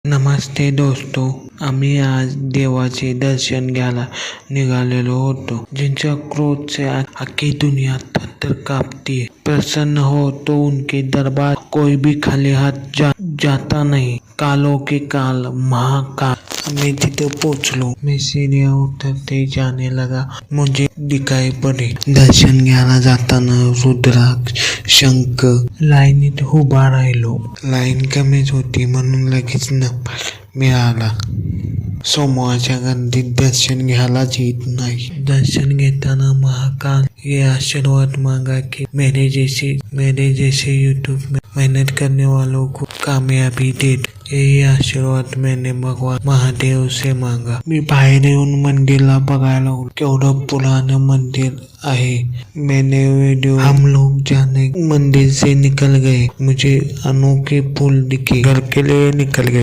नमस्ते दोस्तों, आम्ही आज देवाचे दर्शन घ्यायला निघालेलो होतो, जिनच्या क्रोध से अख्खी दुनिया थर कांपती है। प्रसन्न हो तो उनके दरबार कोई भी खाली हाथ जाता नहीं। कालों के काल महाकाल। मैं तिथे पोचलो। मैं सीढ़ियाँ उतरते जाने लगा। मुझे दिखाई पडे दर्शन घ्यायला जाताना रुद्राक्ष, शंख। लाईनीत उभा राहिलो। लाईन कमीच होती म्हणून लगेच नंबर मिळाला। सोमवारच्या गर्दीत दर्शन घ्यायलाच येत नाही। दर्शन घेताना महाकाल ये आशीर्वाद मांगा कि मेरे जैसे यूट्यूब में मेहनत करने वालों को कामयाबी दे। यही आशीर्वाद मैंने भगवान महादेव से मांगा। मी बाहेर येऊन मंदिरला बघायला केवढं पुरानं मंदिर आहे। मैंने वीडियो हम लोग जाने मंदिर से निकल गए। मुझे अनोखे फूल दिखे, घर के लिए निकल गए।